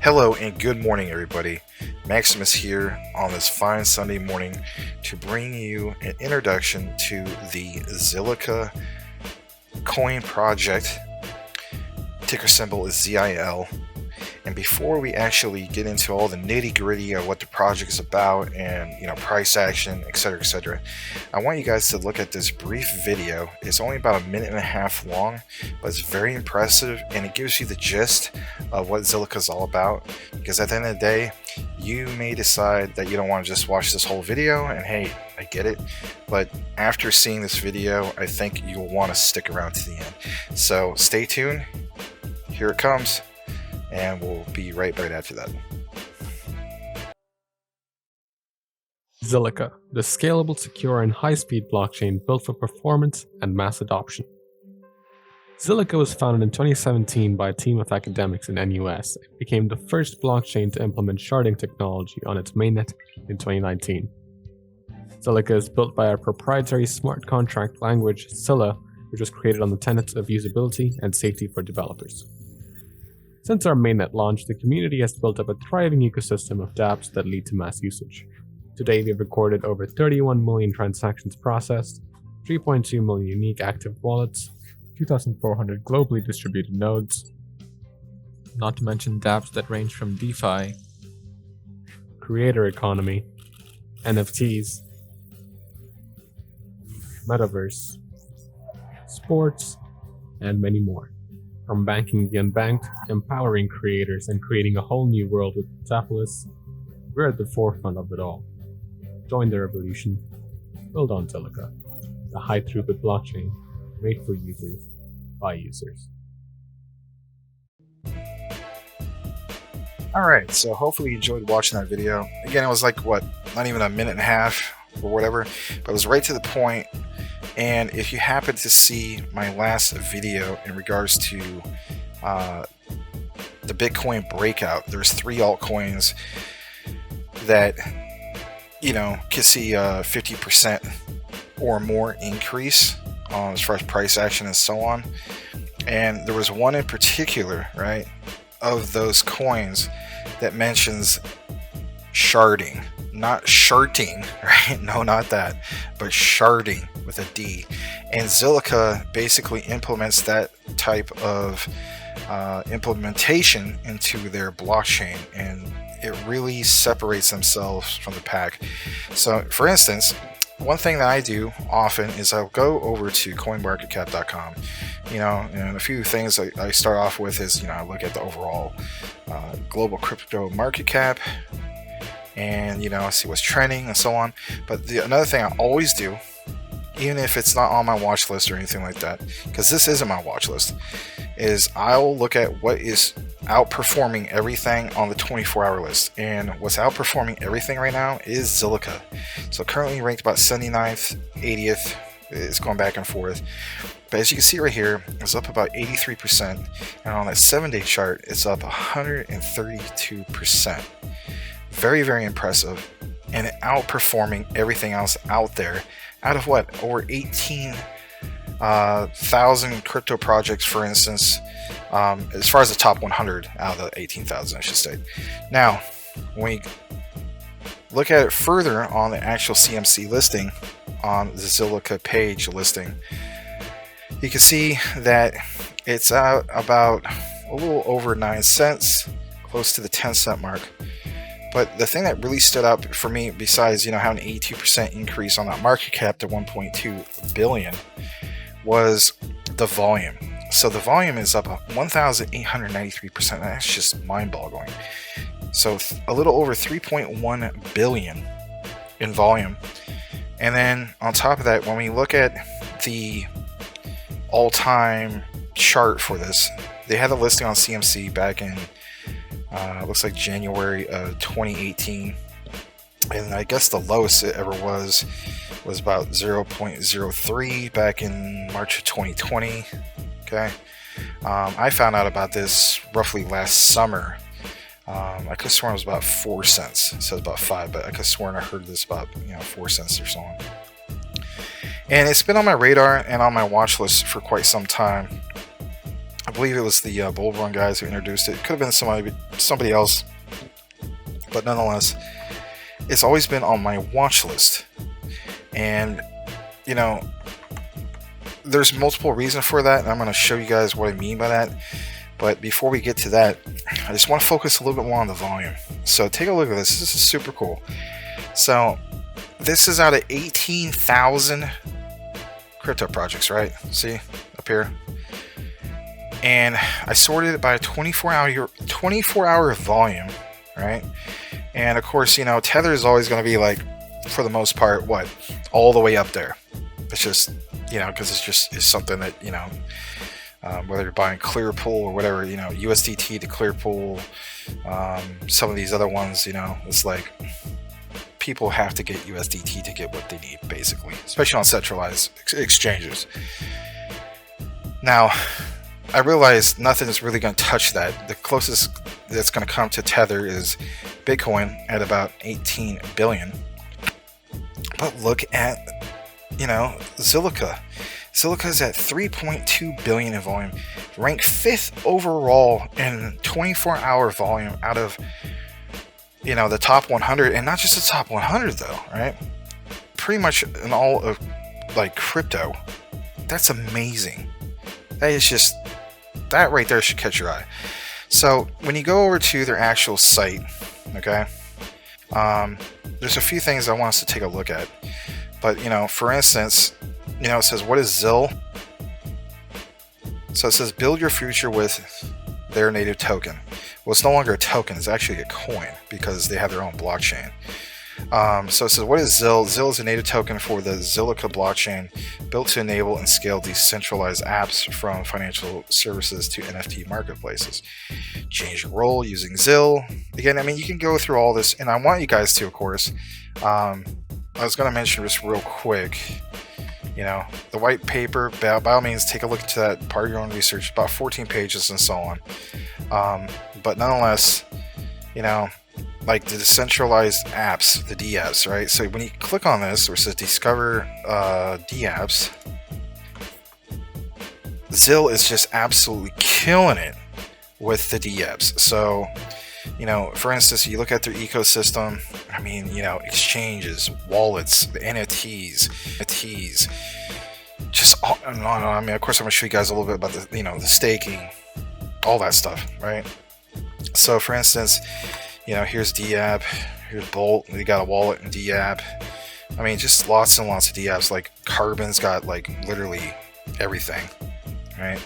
Hello and good morning, everybody. Maximus here on this fine Sunday morning to bring you an introduction to the Zilliqa coin project. Ticker symbol is ZIL. And before we actually get into all the nitty-gritty of what the project is about and price action, etc., I want you guys to look at this brief video. It's only about 1.5 minutes long, but it's very impressive and it gives you the gist of what Zilliqa is all about. Because at the end of the day, you may decide that you don't want to just watch this whole video, and hey, I get it, but after seeing this video, I think you'll want to stick around to the end. So stay tuned. Here it comes. And we'll be right after that. Zilliqa, the scalable, secure, and high-speed blockchain built for performance and mass adoption. Zilliqa was founded in 2017 by a team of academics in NUS and became the first blockchain to implement sharding technology on its mainnet in 2019. Zilliqa is built by a proprietary smart contract language, Zilla, which was created on the tenets of usability and safety for developers. Since our mainnet launch, the community has built up a thriving ecosystem of dApps that lead to mass usage. Today, we've recorded over 31 million transactions processed, 3.2 million unique active wallets, 2,400 globally distributed nodes, not to mention dApps that range from DeFi, creator economy, NFTs, metaverse, sports, and many more. From banking the unbanked, empowering creators, and creating a whole new world with Tapolis, we're at the forefront of it all. Join the revolution. Build on Zilliqa, the high-throughput blockchain made for users by users. Alright, so hopefully you enjoyed watching that video. Again, it was like, not even 1.5 minutes or whatever, but it was right to the point. And if you happen to see my last video in regards to the Bitcoin breakout, there's 3 altcoins that could see a 50% or more increase as far as price action and so on. And there was one in particular, right, of those coins that mentions sharding. Not sharting, right? No, not that, but sharding with a D. And Zilliqa basically implements that type of implementation into their blockchain, and it really separates themselves from the pack. So, for instance, one thing that I do often is I'll go over to coinmarketcap.com, and a few things I start off with is, I look at the overall global crypto market cap, and see what's trending and so on. But another thing I always do, even if it's not on my watch list or anything like that, because this isn't my watch list, is I'll look at what is outperforming everything on the 24-hour list. And what's outperforming everything right now is Zilliqa. So currently ranked about 79th, 80th. It's going back and forth. But as you can see right here, it's up about 83%. And on that 7-day chart, it's up 132%. Very, very impressive, and outperforming everything else out there. Out of over 18,000 crypto projects, for instance, as far as the top 100 out of the 18,000, I should say. Now, when we look at it further on the actual CMC listing, on the Zilliqa page listing, you can see that it's about a little over 9 cents, close to the 10-cent mark. But the thing that really stood out for me, besides having an 82% increase on that market cap to 1.2 billion, was the volume. So the volume is up 1,893%. That's just mind-boggling. So a little over 3.1 billion in volume. And then on top of that, when we look at the all-time chart for this, they had a listing on CMC back in looks like January of 2018, and I guess the lowest it ever was about 0.03 back in March of 2020. Okay, I found out about this roughly last summer. I could have sworn it was about 4 cents. It says about 5, but I could have sworn I heard this about 4 cents or so on. And it's been on my radar and on my watch list for quite some time. believe it was the Bull Run guys who introduced it. It could have been somebody else, but nonetheless, it's always been on my watch list. And you know, there's multiple reasons for that, and I'm going to show you guys what I mean by that. But before we get to that, I just want to focus a little bit more on the volume. So take a look at this. This is super cool. So this is out of 18,000 crypto projects, right? See up here. And I sorted it by 24-hour volume, right? And of course, you know, Tether is always going to be like, for the most part, what, all the way up there. It's just, you know, because it's something that, you know, whether you're buying Clearpool or whatever, you know, USDT to Clearpool, some of these other ones, you know, it's like people have to get USDT to get what they need, basically, especially on centralized exchanges. Now, I realize nothing is really going to touch that. The closest that's going to come to Tether is Bitcoin at about 18 billion. But look at, you know, Zilliqa. Zilliqa is at 3.2 billion in volume, ranked 5th overall in 24-hour volume out of, you know, the top 100, and not just the top 100 though, right? Pretty much in all of like crypto. That's amazing. That is just, that right there should catch your eye. So when you go over to their actual site, okay, there's a few things I want us to take a look at. But, you know, for instance, you know, it says, what is ZIL? So it says, build your future with their native token. Well, it's no longer a token, it's actually a coin because they have their own blockchain. So it says, what is ZIL? ZIL is a native token for the Zilliqa blockchain, built to enable and scale decentralized apps from financial services to NFT marketplaces. Change your role using ZIL. Again, I mean, you can go through all this, and I want you guys to, of course. I was going to mention just real quick, you know, the white paper, by all means, take a look into that, part of your own research, about 14 pages and so on. But nonetheless, you know, like the decentralized apps, the dApps, right? So when you click on this, where it says discover dApps, ZIL is just absolutely killing it with the dApps. So, you know, for instance, you look at their ecosystem, I mean, you know, exchanges, wallets, the NFTs, just on and on. I mean, of course, I'm going to show you guys a little bit about the, you know, the staking, all that stuff, right? So, for instance, you know, here's dApp, here's Bolt, we got a wallet in dApp. I mean, just lots and lots of dApps. Like Carbon's got like literally everything, right?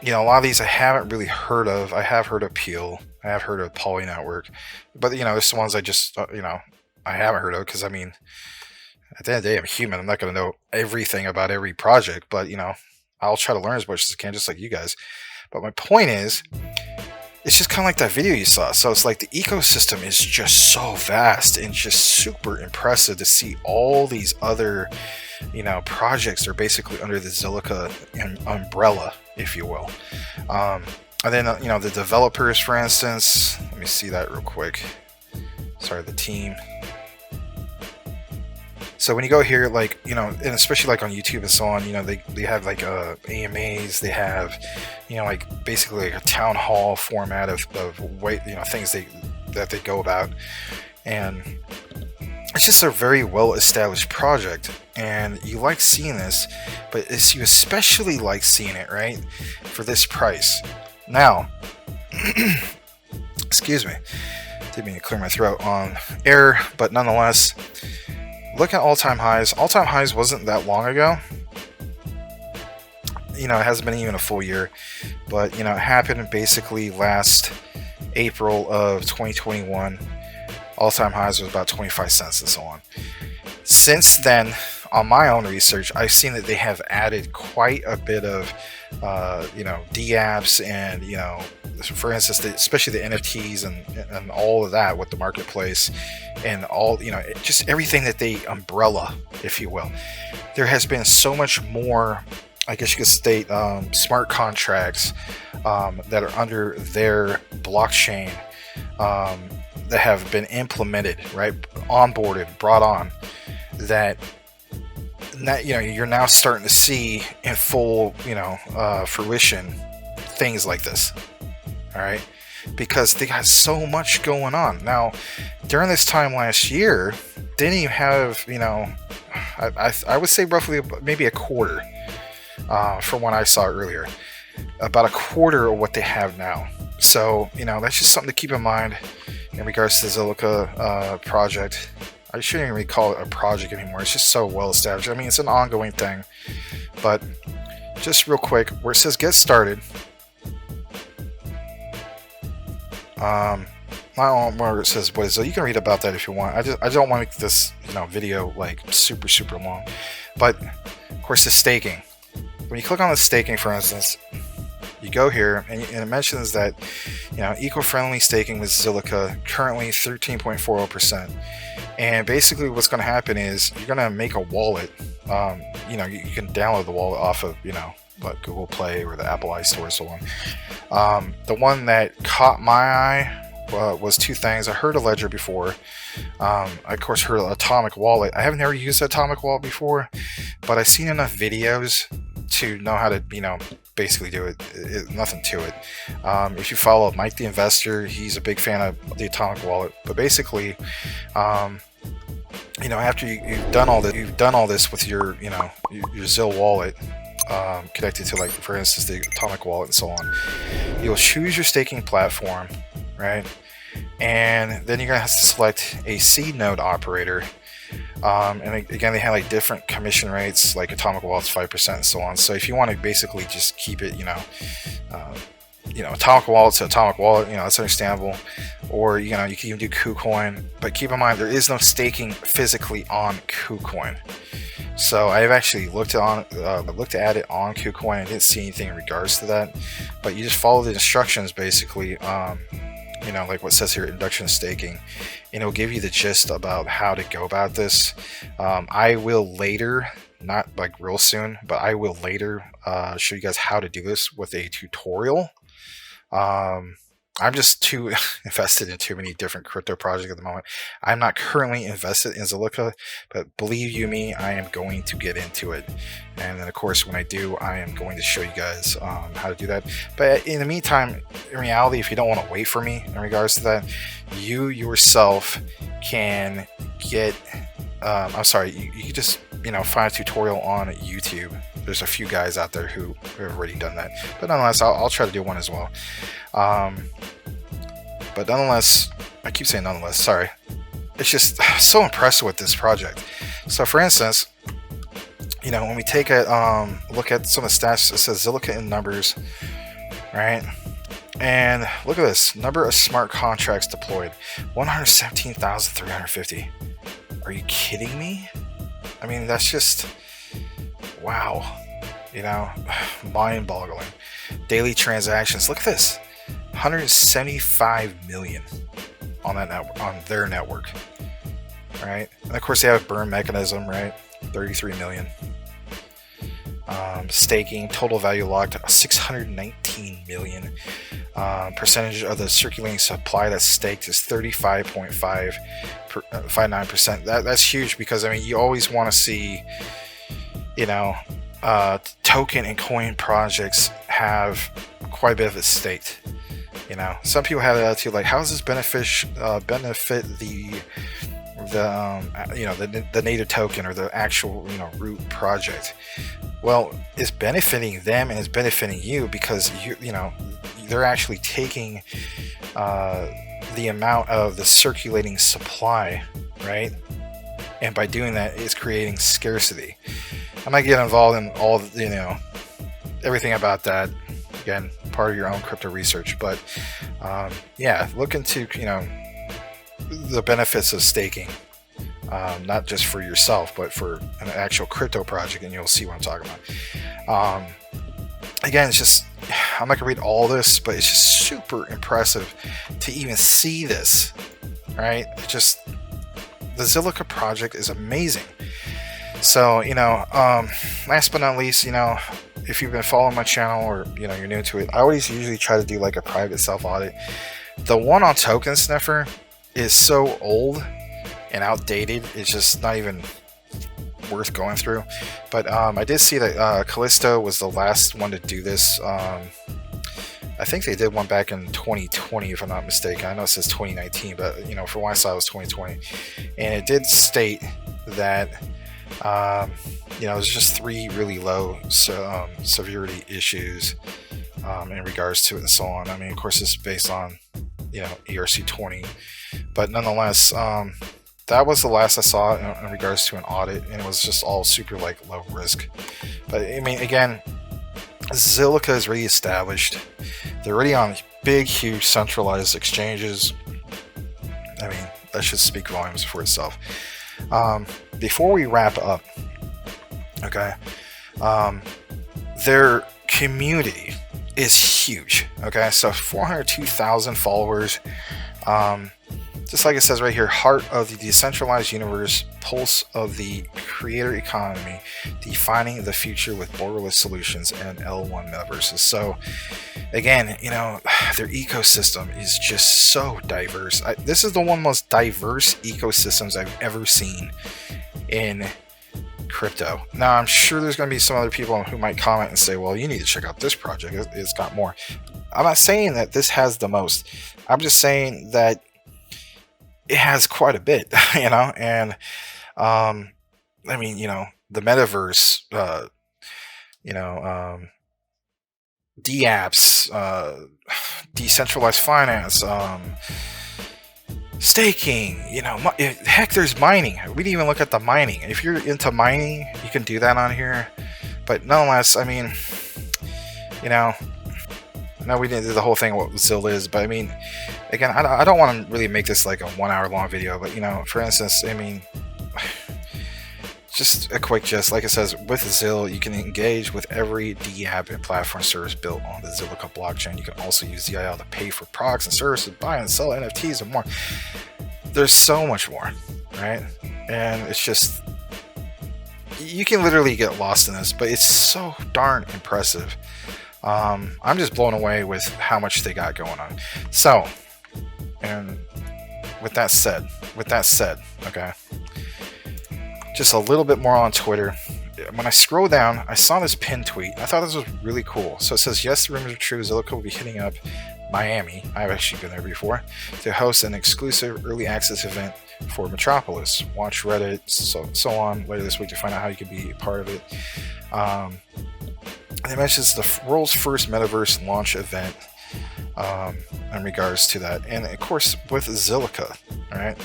You know, a lot of these I haven't really heard of. I have heard of Peel, I have heard of Poly Network, but you know, there's some ones I just you know, I haven't heard of because I mean, at the end of the day, I'm human. I'm not going to know everything about every project, but you know, I'll try to learn as much as I can, just like you guys. But my point is, it's just kind of like that video you saw. So it's like the ecosystem is just so vast and just super impressive to see all these other, you know, projects that are basically under the Zilliqa umbrella, if you will. And then, you know, the developers, for instance, let me see that real quick. Sorry, the team. So when you go here, like, you know, and especially like on YouTube and so on, you know, they have like AMAs, they have, you know, like basically like a town hall format of way, you know, things that they go about. And it's just a very well established project, and you like seeing this, but you especially like seeing it, right, for this price. Now, excuse me, didn't mean to clear my throat on air, but nonetheless, look at all-time highs. All-time highs wasn't that long ago. You know, it hasn't been even a full year, but you know, it happened basically last April of 2021. All-time highs was about 25 cents and so on. Since then, on my own research, I've seen that they have added quite a bit of, you know, dApps and, you know, for instance, especially the NFTs and all of that with the marketplace and all, you know, just everything that they umbrella, if you will. There has been so much more, I guess you could state, smart contracts that are under their blockchain that have been implemented, right, onboarded, brought on, that now, you're now starting to see in full, fruition things like this. All right, because they got so much going on. Now, during this time last year, didn't even have, I would say roughly maybe a quarter, from what I saw earlier, about a quarter of what they have now. So, that's just something to keep in mind in regards to the Zilliqa project. I shouldn't even really call it a project anymore. It's just so well established. I mean, it's an ongoing thing. But just real quick, where it says get started, where it says what is it, you can read about that if you want. I don't want to make this video like super long. But of course, the staking. When you click on the staking, for instance, you go here and it mentions that eco-friendly staking with Zilliqa currently 13.40%. And basically what's going to happen is you're going to make a wallet. You can download the wallet off of like Google Play or the Apple iStore and so on. The one that caught my eye was two things. I heard a ledger before. I of course heard of Atomic Wallet. I haven't never used Atomic Wallet before, but I've seen enough videos to know how to basically do it. Nothing to it. If you follow Mike the Investor, he's a big fan of the Atomic Wallet. But basically, after you've done all this with your your ZIL wallet, connected to, like, for instance, the Atomic Wallet and so on, you'll choose your staking platform, right? And then you're gonna have to select a seed node operator. And again, they have like different commission rates, like Atomic Wallet's 5% and so on. So if you want to basically just keep it, Atomic Wallet to Atomic Wallet, that's understandable. Or you can even do KuCoin, but keep in mind there is no staking physically on KuCoin. So I've actually looked at it on KuCoin and didn't see anything in regards to that. But you just follow the instructions basically. Like what says here, induction staking, and it'll give you the gist about how to go about this. I will later, not like real soon, but I will later show you guys how to do this with a tutorial. I'm just too invested in too many different crypto projects at the moment. I'm not currently invested in Zilliqa, but believe you me, I am going to get into it. And then, of course, when I do, I am going to show you guys how to do that. But in the meantime, in reality, if you don't want to wait for me in regards to that, you yourself can get, you can just, find a tutorial on YouTube. There's a few guys out there who have already done that. But nonetheless, I'll try to do one as well. But nonetheless, I keep saying nonetheless, sorry. It's just so impressive with this project. So for instance, when we take a look at some of the stats, it says Zilliqa in numbers, right? And look at this, number of smart contracts deployed, 117,350. Are you kidding me? I mean, that's just, wow, mind-boggling. Daily transactions, look at this, 175 million on their network, right? And of course they have a burn mechanism, right? 33 million. Staking, total value locked, 619 million. Percentage of the circulating supply that's staked is 35.59%. That's huge, because I mean, you always want to see, token and coin projects have quite a bit of it staked. Some people have that too, like, how does this benefit the native token or the actual root project? Well, it's benefiting them and it's benefiting you, because they're actually taking the amount of the circulating supply, right? And by doing that, it's creating scarcity. I might get involved in all everything about that. Again, part of your own crypto research, but yeah, look into the benefits of staking, not just for yourself, but for an actual crypto project, and you'll see what I'm talking about. Again, it's just, I'm not gonna read all this, but it's just super impressive to even see this, right? Just the Zilliqa project is amazing. So last but not least, if you've been following my channel, or you're new to it, I always usually try to do like a private self audit. The one on Token Sniffer is so old and outdated, it's just not even worth going through. But I did see that Callisto was the last one to do this. I think they did one back in 2020, if I'm not mistaken. I know it says 2019, but you know, for one I saw it was 2020, and it did state that you know, there's just 3 really low severity issues in regards to it and so on. I mean, of course, this is based on, you know, ERC 20, but nonetheless, that was the last I saw in regards to an audit, and it was just all super like low risk. But I mean, again, Zilliqa is already established. They're already on big, huge centralized exchanges. I mean, that should speak volumes for itself. Before we wrap up, okay, their community is huge. Okay, so 402,000 followers. Just like it says right here, heart of the decentralized universe, pulse of the creator economy, defining the future with borderless solutions and L1 metaverses. So again, you know, their ecosystem is just so diverse. This is the one most diverse ecosystems I've ever seen in crypto. Now, I'm sure there's going to be some other people who might comment and say, well, you need to check out this project. It's got more. I'm not saying that this has the most. I'm just saying that it has quite a bit, you know, and I mean, you know, the metaverse, you know, DApps, decentralized finance, staking, you know, heck, there's mining. We didn't even look at the mining. If you're into mining, you can do that on here. But nonetheless, I mean, you know, no, we didn't do the whole thing what ZIL is, but I mean, again, I don't want to really make this like a 1 hour long video, but you know, for instance, I mean, just a quick gist, like it says, with ZIL, you can engage with every DApp and platform service built on the Zilliqa blockchain. You can also use ZIL to pay for products and services, buy and sell NFTs and more. There's so much more, right? And it's just, you can literally get lost in this, but it's so darn impressive. I'm just blown away with how much they got going on. So, and with that said, okay, just a little bit more on Twitter. When I scroll down, I saw this pinned tweet. I thought this was really cool. So it says, yes, the rumors are true. Zilliqa will be hitting up Miami, I've actually been there before, to host an exclusive early access event for Metropolis. Watch Reddit, so on later this week to find out how you can be a part of it. They mentioned it's the world's first metaverse launch event in regards to that, and of course with Zilliqa, right?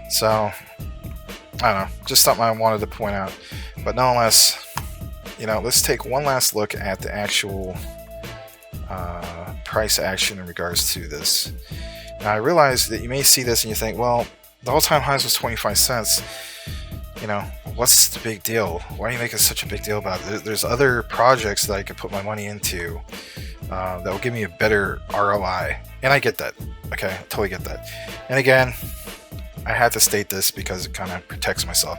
So I don't know, just something I wanted to point out. But nonetheless, you know, let's take one last look at the actual price action in regards to this. Now I realize that you may see this and you think, well, the all-time highs was 25 cents. You know, what's the big deal? Why are you making such a big deal about it? There's other projects that I could put my money into that will give me a better ROI. And I get that. Okay, I totally get that. And again, I had to state this because it kind of protects myself.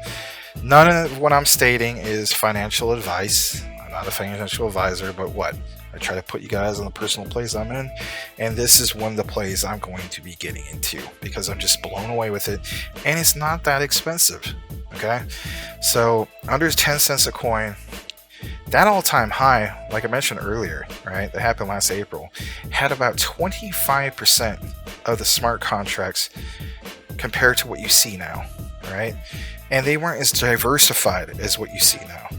None of what I'm stating is financial advice. I'm not a financial advisor, but what? I try to put you guys in the personal place I'm in, and this is one of the plays I'm going to be getting into because I'm just blown away with it, and it's not that expensive. Okay, so under 10 cents a coin, that all-time high, like I mentioned earlier, right, that happened last April, had about 25% of the smart contracts compared to what you see now, right? And they weren't as diversified as what you see now.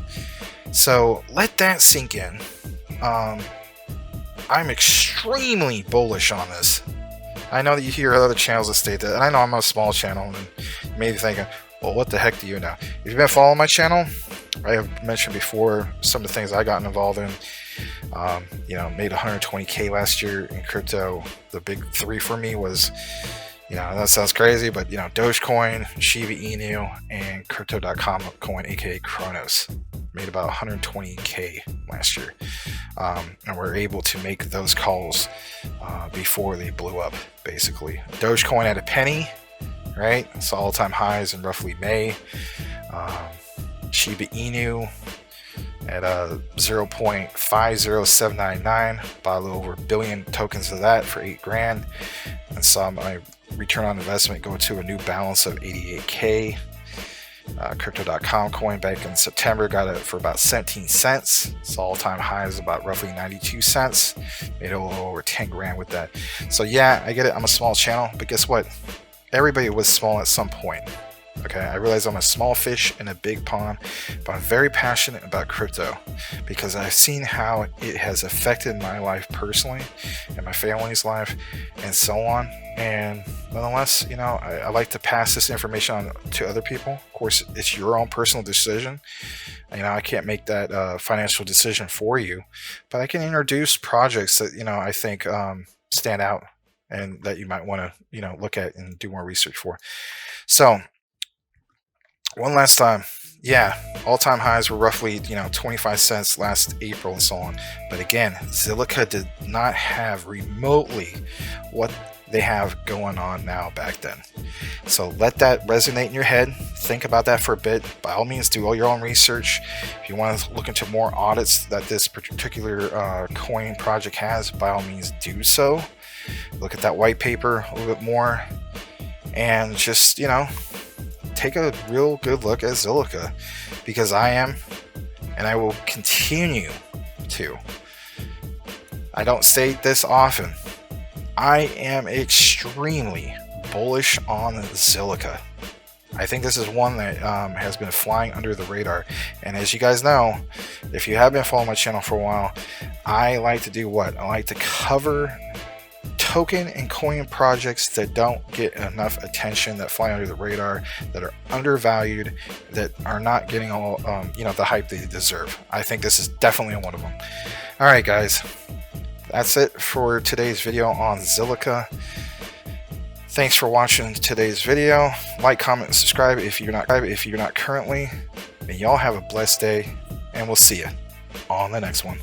So let that sink in. I'm extremely bullish on this. I know that you hear other channels that state that, and I know I'm a small channel, and you may be thinking, well, what the heck do you know? If you've been following my channel, I have mentioned before some of the things I got involved in. You know, made 120K last year in crypto. The big three for me was, you know, that sounds crazy, but you know, Dogecoin, Shiba Inu, and Crypto.com coin, aka Kronos. Made about 120K last year, and we're able to make those calls before they blew up. Basically, Dogecoin at a penny, right? It's all-time highs in roughly May. Shiba Inu at 0.50799, bought a little over 1 billion tokens of that for $8,000, and saw my return on investment go to a new balance of 88K. Crypto.com coin back in September, got it for about 17 cents. Its all-time high is about roughly 92 cents. Made a little over 10 grand with that. So yeah, I get it. I'm a small channel, but guess what? Everybody was small at some point. Okay, I realize I'm a small fish in a big pond, but I'm very passionate about crypto because I've seen how it has affected my life personally and my family's life and so on. And nonetheless, you know, I like to pass this information on to other people. Of course, it's your own personal decision. You know, I can't make that financial decision for you, but I can introduce projects that, you know, I think stand out and that you might want to, you know, look at and do more research for. So one last time, yeah, all-time highs were roughly, you know, 25 cents last April and so on. But again, Zilliqa did not have remotely what they have going on now back then. So let that resonate in your head. Think about that for a bit. By all means, do all your own research. If you want to look into more audits that this particular coin project has, by all means do so. Look at that white paper a little bit more and just, you know, take a real good look at Zilliqa, because I am, and I will continue to. I don't say this often. I am extremely bullish on Zilliqa. I think this is one that has been flying under the radar. And as you guys know, if you have been following my channel for a while, I like to do what? I like to cover token and coin projects that don't get enough attention, that fly under the radar, that are undervalued, that are not getting all you know, the hype they deserve. I think this is definitely one of them. All right, guys, that's it for today's video on Zilliqa. Thanks for watching today's video. Like, comment, and subscribe if you're not currently. And y'all have a blessed day, and we'll see you on the next one.